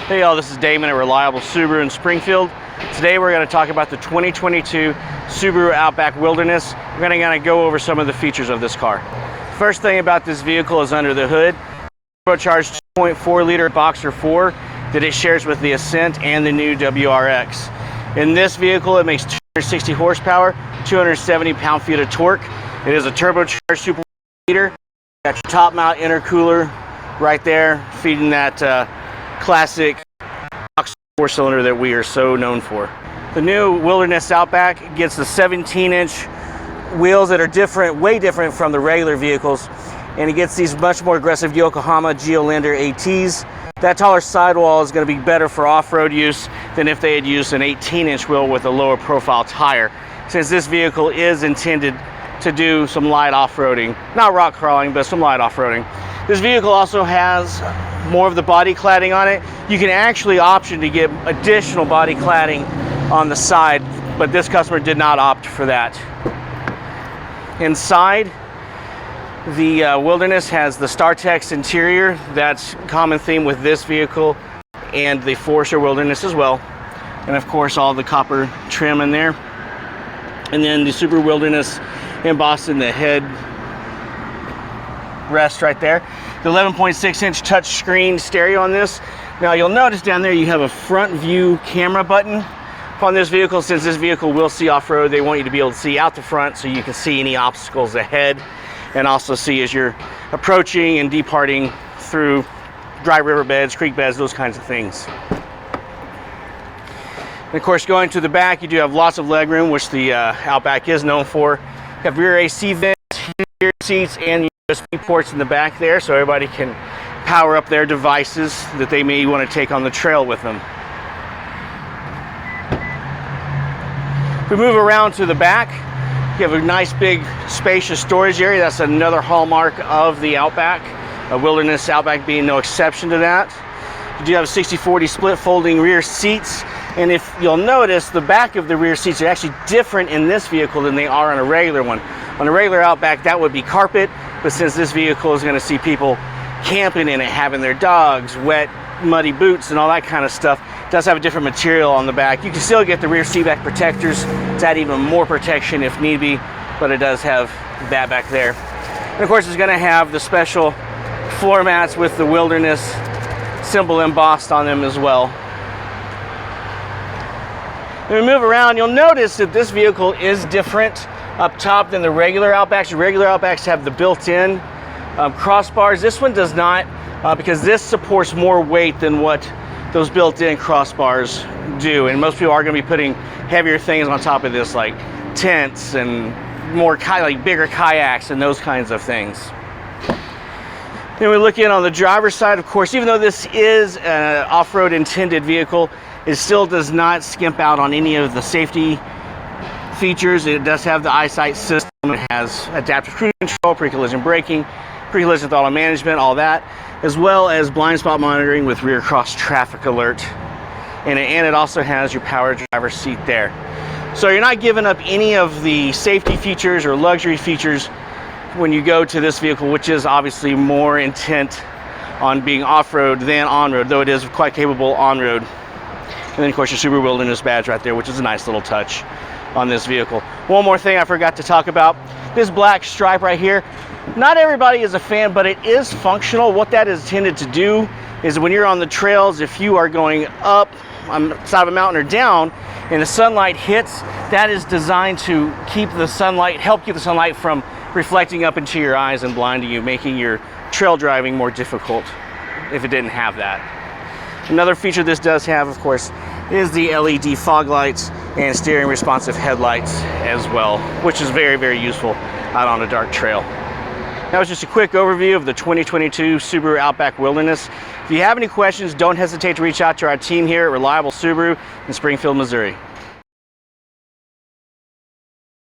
Hey y'all, this is Damon at Reliable Subaru in Springfield. Today we're going to talk about the 2022 Subaru Outback Wilderness. We're going to go over some of the features of this car. First thing about this vehicle is under the hood. Turbocharged 2.4 liter Boxer 4 that it shares with the Ascent and the new WRX. In this vehicle it makes 260 horsepower, 270 pound-feet of torque. It is a turbocharged super liter. Got your top mount intercooler right there feeding that classic box 4-cylinder that we are so known for. The new Wilderness Outback gets the 17-inch wheels that are different, way different from the regular vehicles, and it gets these much more aggressive Yokohama Geolandar ATs. That taller sidewall is going to be better for off-road use than if they had used an 18-inch wheel with a lower profile tire, since this vehicle is intended to do some light off-roading, not rock crawling, but some light off-roading. This vehicle also has more of the body cladding on it. You can actually option to get additional body cladding on the side, but this customer did not opt for that. Inside, the Wilderness has the StarTex interior. That's a common theme with this vehicle and the Forester Wilderness as well. And of course, all the copper trim in there. And then the Subaru Wilderness embossed in the head rest right there. The 11.6-inch touchscreen stereo on this. Now you'll notice down there you have a front view camera button on this vehicle. Since this vehicle will see off-road, they want you to be able to see out the front so you can see any obstacles ahead and also see as you're approaching and departing through dry riverbeds, creek beds, those kinds of things. And of course, going to the back, you do have lots of legroom, which the Outback is known for. You have rear AC vents, rear seats, and USB ports in the back there, so everybody can power up their devices that they may want to take on the trail with them. If we move around to the back, you have a nice big spacious storage area. That's another hallmark of the Outback, a Wilderness Outback being no exception to that. You do have a 60/40 split folding rear seats, and if you'll notice, the back of the rear seats are actually different in this vehicle than they are on a regular one. On a regular Outback, that would be carpet, but since this vehicle is going to see people camping in it, having their dogs, wet, muddy boots, and all that kind of stuff, it does have a different material on the back. You can still get the rear seat back protectors to add even more protection if need be, but it does have that back there. And of course, it's going to have the special floor mats with the Wilderness symbol embossed on them as well. When we move around, you'll notice that this vehicle is different up top than the regular Outbacks. The regular Outbacks have the built-in crossbars. This one does not, because this supports more weight than what those built-in crossbars do. And most people are going to be putting heavier things on top of this, like tents and more like bigger kayaks and those kinds of things. Then we look in on the driver's side. Of course, even though this is an off-road intended vehicle, it still does not skimp out on any of the safety features. It does have the eyesight system. It has adaptive cruise control, pre-collision braking, pre-collision throttle management, all that, as well as blind spot monitoring with rear cross traffic alert. And it also has your power driver seat there. So you're not giving up any of the safety features or luxury features when you go to this vehicle, which is obviously more intent on being off-road than on-road, though it is quite capable on-road. And then of course your Subaru Wilderness badge right there, which is a nice little touch on this vehicle. One more thing I forgot to talk about, this black stripe right here. Not everybody is a fan, but it is functional. What that is intended to do is when you're on the trails, if you are going up on the side of a mountain or down and the sunlight hits, that is designed to keep the sunlight, help keep the sunlight from reflecting up into your eyes and blinding you, making your trail driving more difficult if it didn't have that. Another feature this does have, of course, is the LED fog lights and steering responsive headlights as well, which is very, very useful out on a dark trail. That was just a quick overview of the 2022 Subaru Outback Wilderness. If you have any questions, don't hesitate to reach out to our team here at Reliable Subaru in Springfield, Missouri.